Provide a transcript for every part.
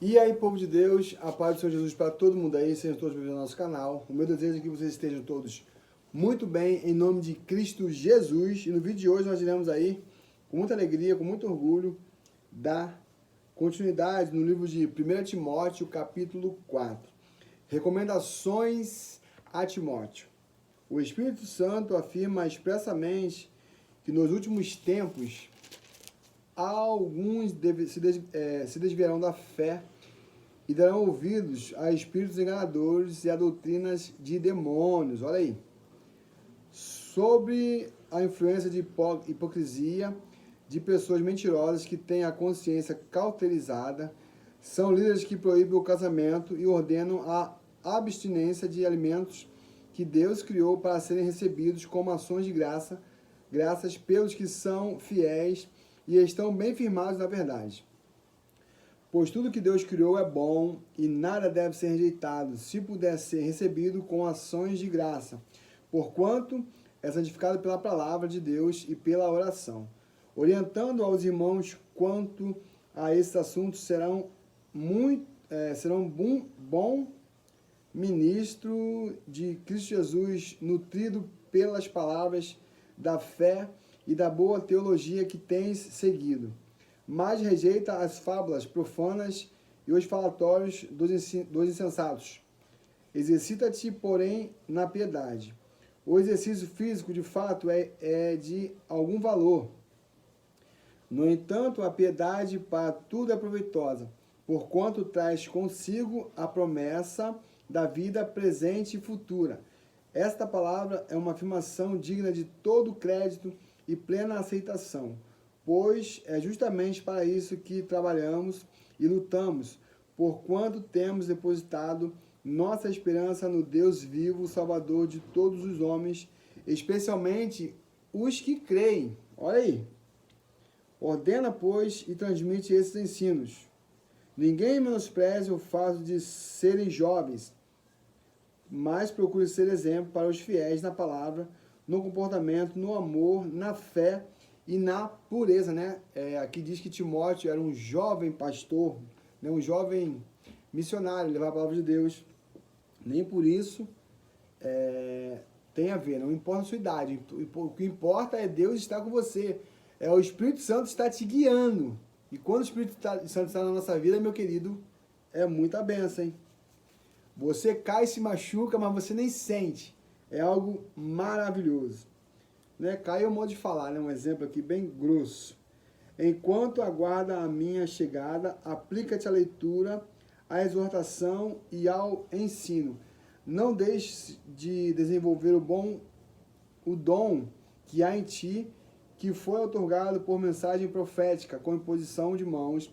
E aí, povo de Deus, a paz do Senhor Jesus para todo mundo aí, sejam todos bem-vindos ao nosso canal. O meu desejo é que vocês estejam todos muito bem, em nome de Cristo Jesus. E no vídeo de hoje nós iremos aí, com muita alegria, com muito orgulho, dar continuidade no livro de 1 Timóteo, capítulo 4. Recomendações a Timóteo. O Espírito Santo afirma expressamente que nos últimos tempos alguns se desviarão da fé e darão ouvidos a espíritos enganadores e a doutrinas de demônios. Olha aí. Sobre a influência de hipocrisia de pessoas mentirosas que têm a consciência cauterizada, são líderes que proíbem o casamento e ordenam a abstinência de alimentos que Deus criou para serem recebidos como ações de graças pelos que são fiéis e estão bem firmados na verdade. Pois tudo que Deus criou é bom e nada deve ser rejeitado, se puder ser recebido com ações de graça, porquanto é santificado pela palavra de Deus e pela oração. Orientando aos irmãos quanto a esses assuntos, serão bom ministro de Cristo Jesus, nutrido pelas palavras da fé e da boa teologia que tens seguido. Mas rejeita as fábulas profanas e os falatórios dos insensatos. Exercita-te, porém, na piedade. O exercício físico, de fato, é de algum valor. No entanto, a piedade para tudo é proveitosa, porquanto traz consigo a promessa da vida presente e futura. Esta palavra é uma afirmação digna de todo crédito e plena aceitação, pois é justamente para isso que trabalhamos e lutamos, porquanto temos depositado nossa esperança no Deus vivo, Salvador de todos os homens, especialmente os que creem. Olha aí. Ordena, pois, e transmite esses ensinos. Ninguém menospreze o fato de serem jovens, mas procure ser exemplo para os fiéis na palavra, no comportamento, no amor, na fé e na pureza, né? Aqui diz que Timóteo era um jovem pastor, né? Um jovem missionário, levar a palavra de Deus. Nem por isso tem a ver, não importa a sua idade. O que importa é Deus estar com você. É o Espírito Santo estar te guiando. E quando o Espírito Santo está na nossa vida, meu querido, é muita bênção, hein? Você cai e se machuca, mas você nem sente. É algo maravilhoso. Né? Cai é um modo de falar, né? Um exemplo aqui bem grosso. Enquanto aguarda a minha chegada, aplica-te à leitura, à exortação e ao ensino. Não deixes de desenvolver o dom que há em ti, que foi outorgado por mensagem profética, com imposição de mãos,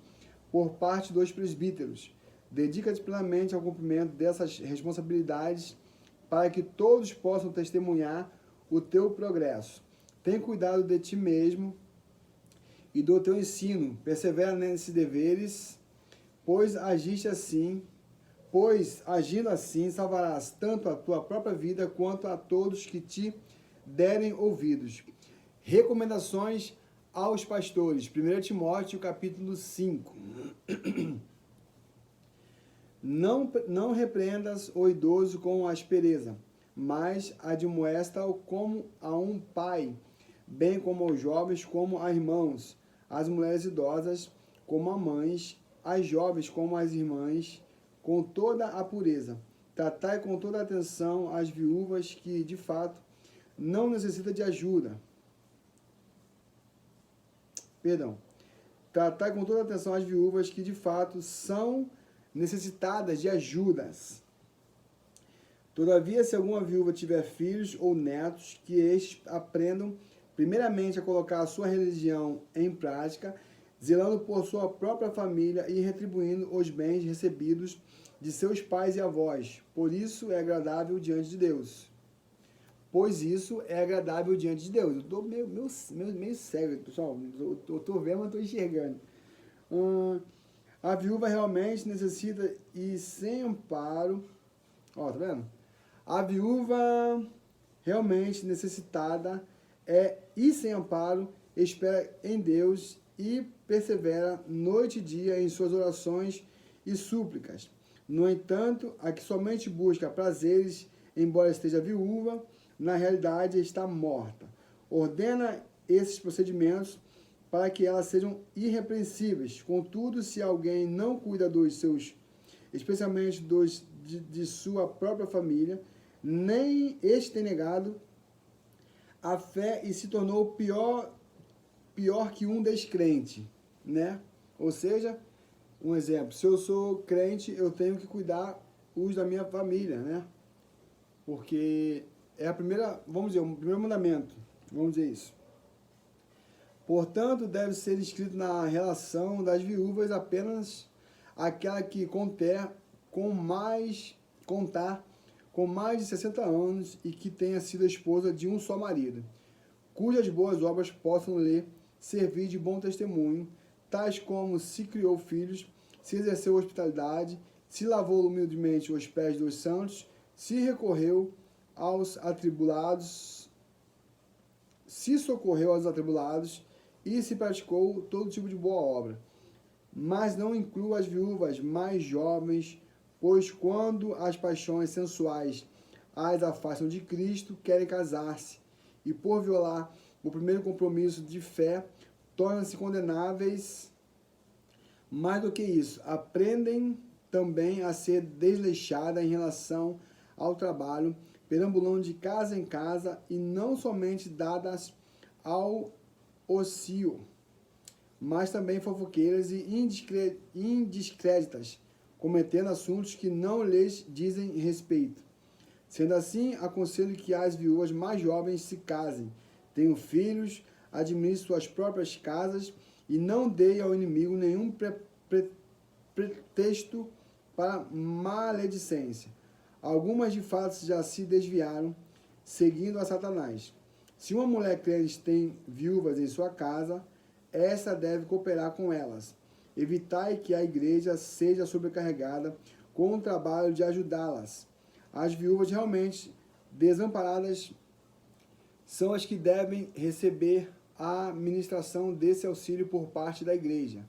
por parte dos presbíteros. Dedica-te plenamente ao cumprimento dessas responsabilidades, para que todos possam testemunhar o teu progresso. Tem cuidado de ti mesmo e do teu ensino. Persevera nesses deveres, pois agindo assim, salvarás tanto a tua própria vida quanto a todos que te derem ouvidos. Recomendações aos pastores. 1 Timóteo, capítulo 5. Não repreendas o idoso com aspereza, mas admoesta-o como a um pai, bem como aos jovens, como a irmãos, as mulheres idosas, como a mães, as jovens, como as irmãs, com toda a pureza. Tratai com toda a atenção as viúvas que, de fato, não necessitam de ajuda. Tratai com toda a atenção as viúvas que, de fato, são necessitadas de ajudas. Todavia, se alguma viúva tiver filhos ou netos, que estes aprendam primeiramente a colocar a sua religião em prática, zelando por sua própria família e retribuindo os bens recebidos de seus pais e avós. Por isso é agradável diante de Deus. Pois isso é agradável diante de Deus. Eu estou meio cego, pessoal. Eu estou vendo, mas estou enxergando. A viúva realmente necessita e sem amparo. Ó, tá vendo? A viúva realmente necessitada e sem amparo espera em Deus e persevera noite e dia em suas orações e súplicas. No entanto, a que somente busca prazeres, embora esteja viúva, na realidade está morta. Ordena esses procedimentos para que elas sejam irrepreensíveis. Contudo, se alguém não cuida dos seus, especialmente de sua própria família, nem este tem negado a fé e se tornou pior que um descrente, né? Ou seja, um exemplo, se eu sou crente, eu tenho que cuidar os da minha família, né? Porque é a primeira, vamos dizer, o primeiro mandamento, vamos dizer isso. Portanto, deve ser escrito na relação das viúvas apenas aquela que contar com mais de 60 anos e que tenha sido esposa de um só marido, cujas boas obras possam lhe servir de bom testemunho, tais como se criou filhos, se exerceu hospitalidade, se lavou humildemente os pés dos santos, se recorreu aos atribulados, se socorreu aos atribulados e se praticou todo tipo de boa obra. Mas não inclua as viúvas mais jovens, pois quando as paixões sensuais as afastam de Cristo, querem casar-se, e por violar o primeiro compromisso de fé, tornam-se condenáveis. Mais do que isso, aprendem também a ser desleixadas em relação ao trabalho, perambulando de casa em casa e não somente dadas ao ocio, mas também fofoqueiras e indiscréditas, cometendo assuntos que não lhes dizem respeito. Sendo assim, aconselho que as viúvas mais jovens se casem, tenham filhos, administrem suas próprias casas e não deem ao inimigo nenhum pretexto para maledicência. Algumas de fato já se desviaram, seguindo a Satanás. Se uma mulher crente tem viúvas em sua casa, essa deve cooperar com elas. Evitai que a igreja seja sobrecarregada com o trabalho de ajudá-las. As viúvas realmente desamparadas são as que devem receber a ministração desse auxílio por parte da igreja.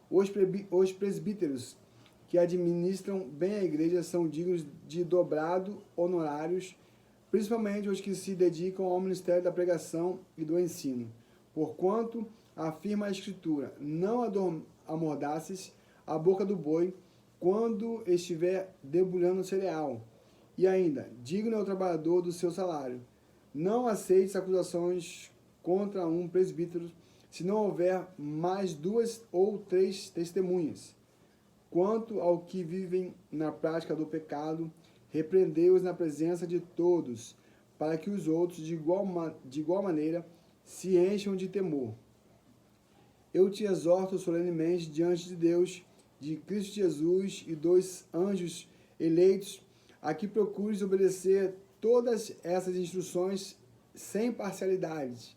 Os presbíteros que administram bem a igreja são dignos de dobrado honorários, principalmente os que se dedicam ao ministério da pregação e do ensino. Porquanto, afirma a Escritura, não amordaces a boca do boi quando estiver debulhando o cereal. E ainda, digno é o trabalhador do seu salário. Não aceites acusações contra um presbítero, se não houver mais 2 ou 3 testemunhas. Quanto ao que vivem na prática do pecado, repreendei-os na presença de todos, para que os outros, de igual maneira, se encham de temor. Eu te exorto solenemente diante de Deus, de Cristo Jesus e dos anjos eleitos, a que procures obedecer todas essas instruções sem parcialidade,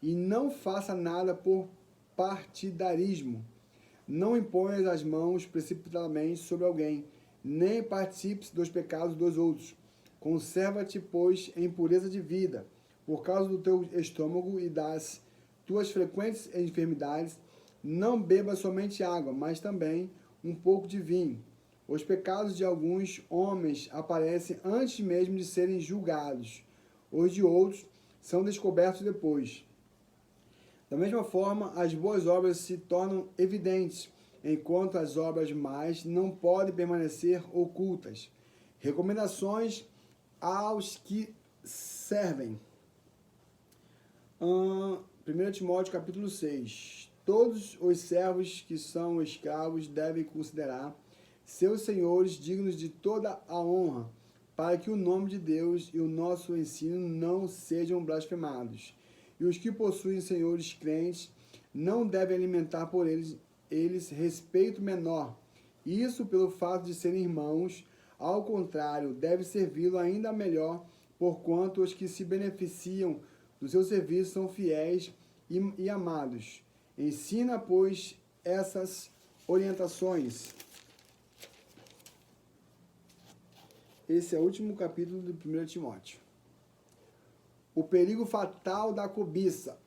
e não faça nada por partidarismo. Não imponhas as mãos precipitadamente sobre alguém, nem participes dos pecados dos outros. Conserva-te, pois, em pureza de vida, por causa do teu estômago e das tuas frequentes enfermidades. Não bebas somente água, mas também um pouco de vinho. Os pecados de alguns homens aparecem antes mesmo de serem julgados. Os de outros são descobertos depois. Da mesma forma, as boas obras se tornam evidentes, enquanto as obras más não podem permanecer ocultas. Recomendações aos que servem. 1 Timóteo capítulo 6. Todos os servos que são escravos devem considerar seus senhores dignos de toda a honra, para que o nome de Deus e o nosso ensino não sejam blasfemados. E os que possuem senhores crentes não devem alimentar por eles respeito menor. Isso pelo fato de serem irmãos, ao contrário, deve servi-lo ainda melhor, porquanto os que se beneficiam do seu serviço são fiéis e amados. Ensina, pois, essas orientações. Esse é o último capítulo do 1 Timóteo. O perigo fatal da cobiça.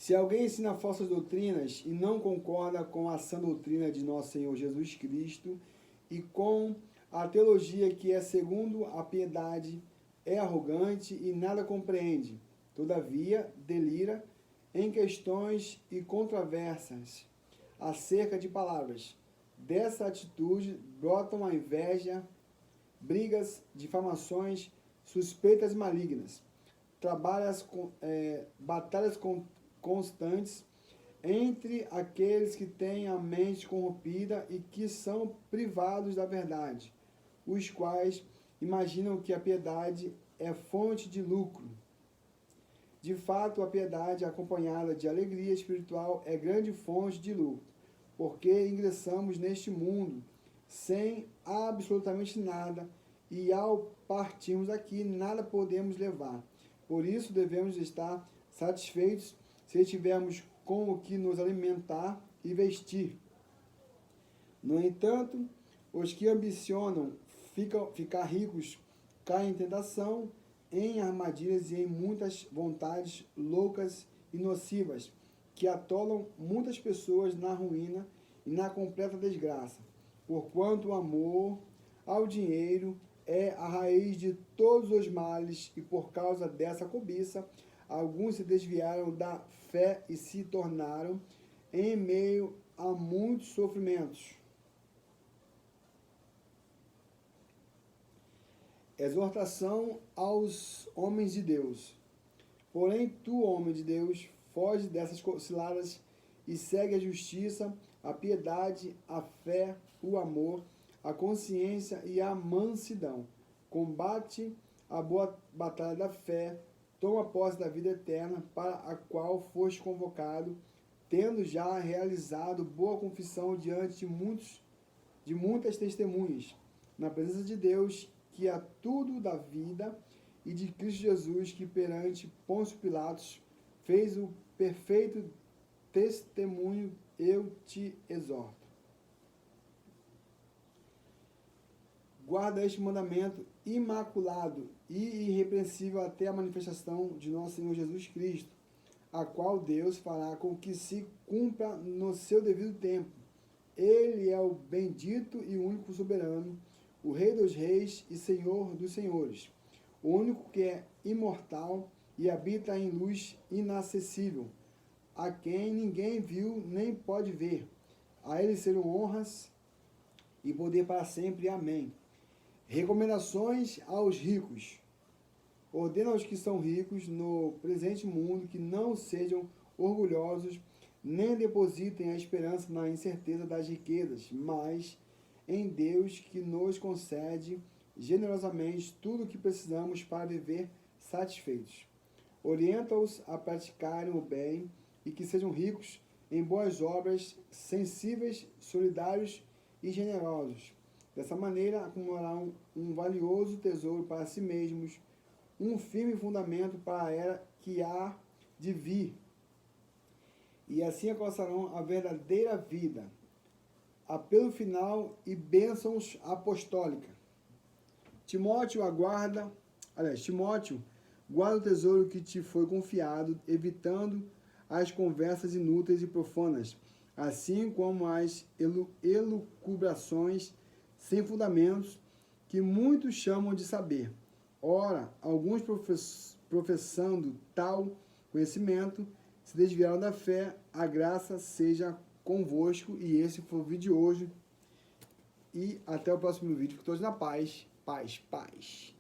Se alguém ensina falsas doutrinas e não concorda com a sã doutrina de nosso Senhor Jesus Cristo e com a teologia que é segundo a piedade, é arrogante e nada compreende, todavia delira em questões e controvérsias acerca de palavras. Dessa atitude brotam a inveja, brigas, difamações, suspeitas malignas, batalhas constantes entre aqueles que têm a mente corrompida e que são privados da verdade, os quais imaginam que a piedade é fonte de lucro. De fato, a piedade acompanhada de alegria espiritual é grande fonte de lucro, porque ingressamos neste mundo sem absolutamente nada e ao partirmos aqui nada podemos levar. Por isso devemos estar satisfeitos se tivermos com o que nos alimentar e vestir. No entanto, os que ambicionam ficar ricos caem em tentação, em armadilhas e em muitas vontades loucas e nocivas, que atolam muitas pessoas na ruína e na completa desgraça. Porquanto o amor ao dinheiro é a raiz de todos os males, e por causa dessa cobiça, alguns se desviaram da fé e se tornaram em meio a muitos sofrimentos. Exortação aos homens de Deus. Porém, tu, homem de Deus, foge dessas ciladas e segue a justiça, a piedade, a fé, o amor, a consciência e a mansidão. Combate a boa batalha da fé, toma posse da vida eterna, para a qual foste convocado, tendo já realizado boa confissão diante de muitas testemunhas, na presença de Deus, que a tudo da vida, e de Cristo Jesus, que perante Pôncio Pilatos fez o perfeito testemunho, eu te exorto. Guarda este mandamento imaculado e irrepreensível até a manifestação de nosso Senhor Jesus Cristo, a qual Deus fará com que se cumpra no seu devido tempo. Ele é o bendito e único soberano, o Rei dos reis e Senhor dos senhores, o único que é imortal e habita em luz inacessível, a quem ninguém viu nem pode ver. A ele serão honras e poder para sempre. Amém. Recomendações aos ricos. Ordena aos que são ricos no presente mundo que não sejam orgulhosos, nem depositem a esperança na incerteza das riquezas, mas em Deus, que nos concede generosamente tudo o que precisamos para viver satisfeitos. Orienta-os a praticarem o bem e que sejam ricos em boas obras, sensíveis, solidários e generosos. Dessa maneira, acumularão um valioso tesouro para si mesmos, um firme fundamento para a era que há de vir, e assim alcançarão a verdadeira vida. Apelo final e bênçãos apostólica. Timóteo, guarda o tesouro que te foi confiado, evitando as conversas inúteis e profanas, assim como as elucubrações sem fundamentos, que muitos chamam de saber. Ora, alguns professando tal conhecimento, se desviaram da fé. A graça seja convosco. E esse foi o vídeo de hoje. E até o próximo vídeo. Fiquem todos na paz. Paz, paz.